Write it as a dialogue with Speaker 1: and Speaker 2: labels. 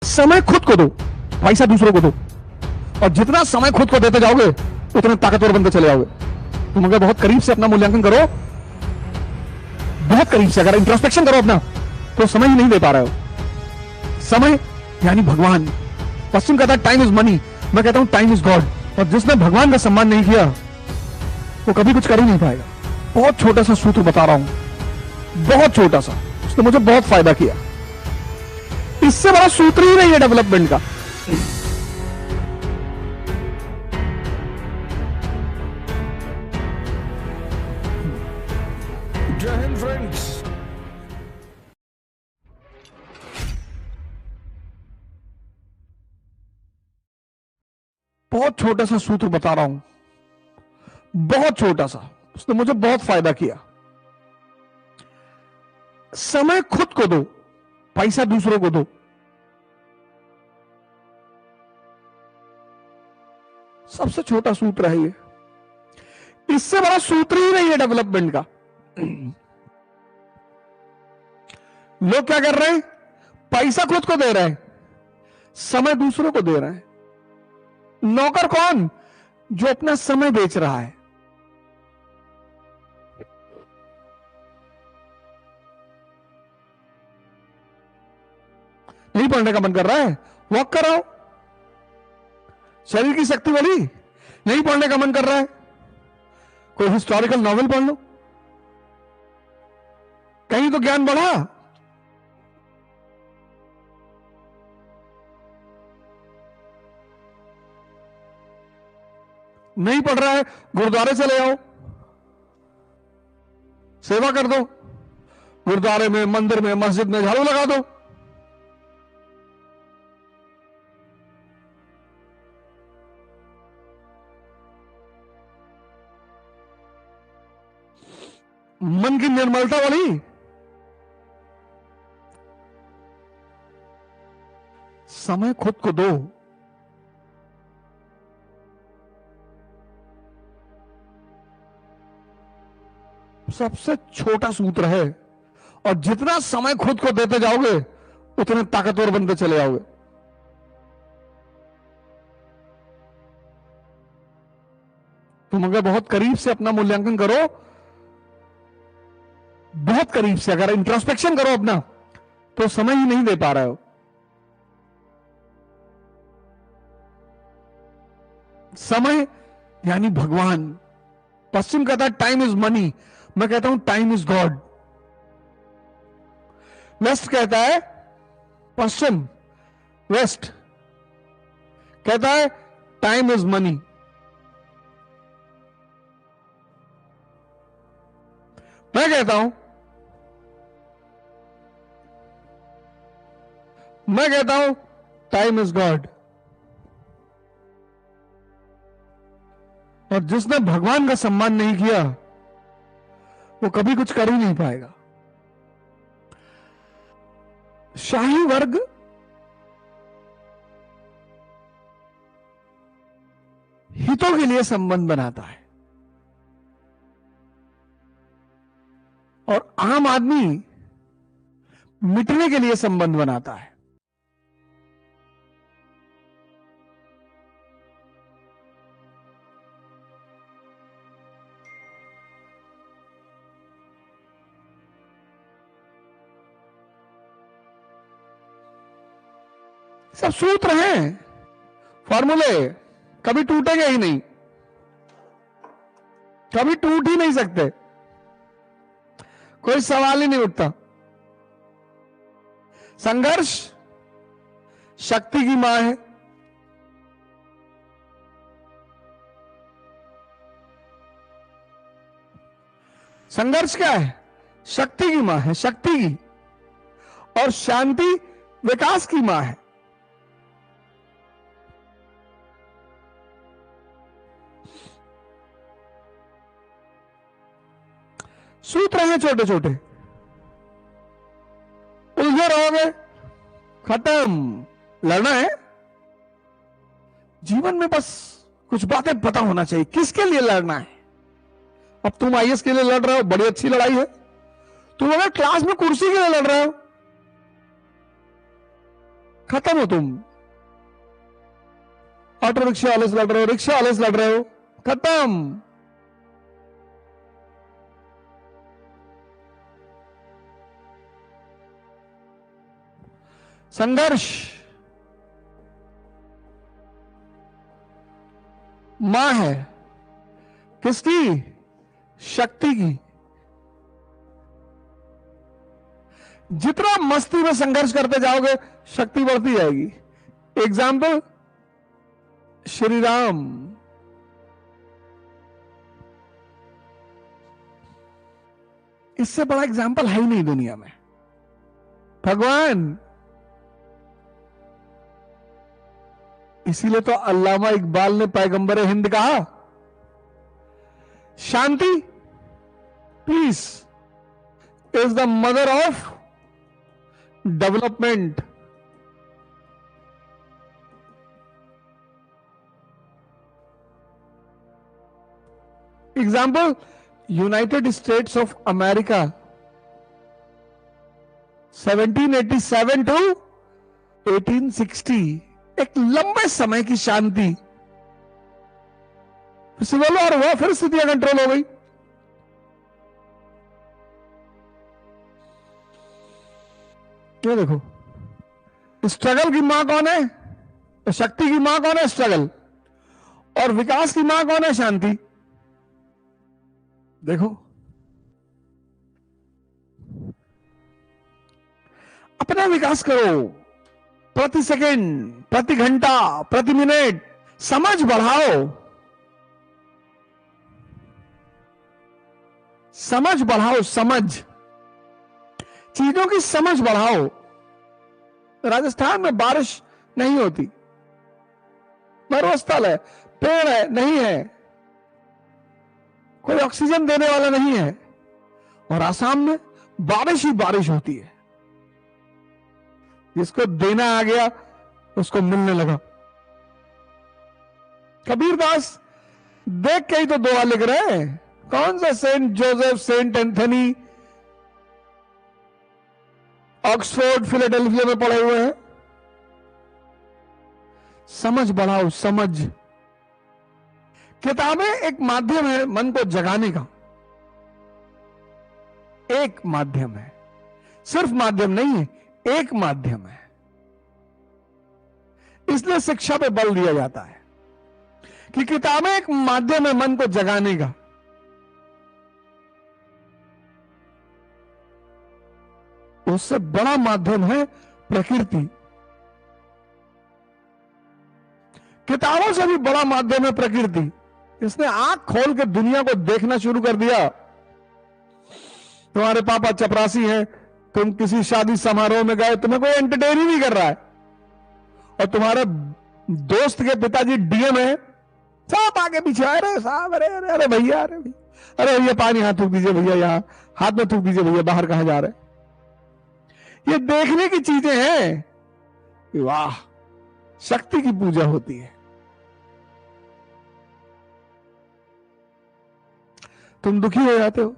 Speaker 1: समय खुद को दो, पैसा दूसरों को दो। और जितना समय खुद को देते जाओगे उतने ताकतवर बनते चले जाओगे। तुम अगर बहुत करीब से अपना मूल्यांकन करो, बहुत करीब से अगर इंट्रोस्पेक्शन करो अपना, तो समय ही नहीं दे पा रहे हो। समय यानी भगवान। पश्चिम कहता है टाइम इज मनी, मैं कहता हूं टाइम इज गॉड। और जिसने भगवान का सम्मान नहीं किया वो कभी कुछ कर ही नहीं पाएगा। बहुत छोटा सा सूत्र बता रहा हूं, बहुत छोटा सा, उसने मुझे बहुत फायदा किया। इससे बड़ा सूत्र ही नहीं है डेवलपमेंट का।
Speaker 2: जय हिंद फ्रेंड्स।
Speaker 1: बहुत छोटा सा सूत्र बता रहा हूं, बहुत छोटा सा, उसने मुझे बहुत फायदा किया। समय खुद को दो, पैसा दूसरों को दो। सबसे छोटा सूत्र है ये। इससे बड़ा सूत्र ही नहीं है डेवलपमेंट का। लोग क्या कर रहे हैं? पैसा खुद को दे रहे हैं, समय दूसरों को दे रहे हैं। नौकर कौन? जो अपना समय बेच रहा है। नहीं पढ़ने का मन कर रहा है? वॉक कराओ, शरीर की शक्ति बढ़ी। नहीं पढ़ने का मन कर रहा है? कोई हिस्टोरिकल नॉवेल पढ़ लो, कहीं तो ज्ञान बढ़ा। नहीं पढ़ रहा है? गुरुद्वारे चले आओ, सेवा कर दो। गुरुद्वारे में, मंदिर में, मस्जिद में झाड़ू लगा दो। मन की निर्मलता वाली समय खुद को दो। सबसे छोटा सूत्र है। और जितना समय खुद को देते जाओगे उतने ताकतवर बनते चले जाओगे। तुम अगर बहुत करीब से अपना मूल्यांकन करो, बहुत करीब से अगर इंट्रोस्पेक्शन करो अपना, तो समय ही नहीं दे पा रहे हो। समय यानी भगवान। पश्चिम कहता है टाइम इज मनी, मैं कहता हूं टाइम इज गॉड। वेस्ट कहता है, पश्चिम वेस्ट कहता है टाइम इज मनी। मैं कहता हूं टाइम इज गॉड। और जिसने भगवान का सम्मान नहीं किया वो कभी कुछ कर ही नहीं पाएगा। शाही वर्ग हितों के लिए संबंध बनाता है और आम आदमी मिटने के लिए संबंध बनाता है। सब सूत्र हैं, फॉर्मूले, कभी टूटेंगे ही नहीं, कभी टूट ही नहीं सकते। कोई सवाल ही नहीं उठता। संघर्ष शक्ति की मां है। संघर्ष क्या है? शक्ति की मां है, शक्ति की। और शांति विकास की मां है। सूत्र हैं छोटे छोटे, उलझे रहोगे, खत्म। लड़ना है जीवन में, बस कुछ बातें पता होना चाहिए किसके लिए लड़ना है। अब तुम आईएएस के लिए लड़ रहे हो, बड़ी अच्छी लड़ाई है। तुम अगर क्लास में कुर्सी के लिए लड़ रहे हो खत्म हो तुम। ऑटो रिक्शा वाले से लड़ रहे हो, रिक्शा वाले से लड़ रहे हो, खत्म। संघर्ष मां है किसकी? शक्ति की। जितना मस्ती में संघर्ष करते जाओगे शक्ति बढ़ती जाएगी। एग्जाम्पल श्री राम। इससे बड़ा एग्जाम्पल है ही नहीं दुनिया में। भगवान। इसीलिए तो अल्लामा इकबाल ने पैगंबर हिंद कहा, शांति, peace is the mother of development. Example United States of America 1787 to 1860, एक लंबे समय की शांति। सिविल वॉर हुआ, फिर स्थितियां कंट्रोल हो गई। ये देखो, स्ट्रगल की मां कौन है? तो शक्ति की मां कौन है? स्ट्रगल। और विकास की मां कौन है? शांति। देखो, अपना विकास करो, प्रति सेकंड, प्रति घंटा, प्रति मिनट। समझ बढ़ाओ, समझ बढ़ाओ, समझ, चीजों की समझ बढ़ाओ। राजस्थान में बारिश नहीं होती, मरुस्थल है, पेड़ है नहीं है, कोई ऑक्सीजन देने वाला नहीं है, और आसाम में बारिश ही बारिश होती है। जिसको देना आ गया उसको मिलने लगा। कबीरदास देख के ही तो दुआ लिख रहे हैं। कौन सा Saint Joseph, Saint Anthony Oxford Philadelphia में पढ़े हुए हैं? समझ बढ़ाओ, समझ। किताबें एक माध्यम है मन को जगाने का, एक माध्यम है, सिर्फ माध्यम नहीं है, एक माध्यम है। इसलिए शिक्षा पे बल दिया जाता है कि किताबें एक माध्यम है मन को जगाने का। उससे बड़ा माध्यम है प्रकृति। किताबों से भी बड़ा माध्यम है प्रकृति। इसने आंख खोल के दुनिया को देखना शुरू कर दिया। तुम्हारे पापा चपरासी हैं, तुम किसी शादी समारोह में गए, तुम्हें कोई एंटरटेन ही नहीं कर रहा है, और तुम्हारे दोस्त के पिताजी डीएम है, सब आगे पीछे, अरे साहब, अरे अरे अरे भैया, अरे भैया, अरे भैया पानी हाथ थूक दीजिए भैया, यहां हाथ में थूक दीजिए भैया, बाहर कहां जा रहे? ये देखने की चीजें हैं। वाह, शक्ति की पूजा होती है। तुम दुखी हो जाते हो,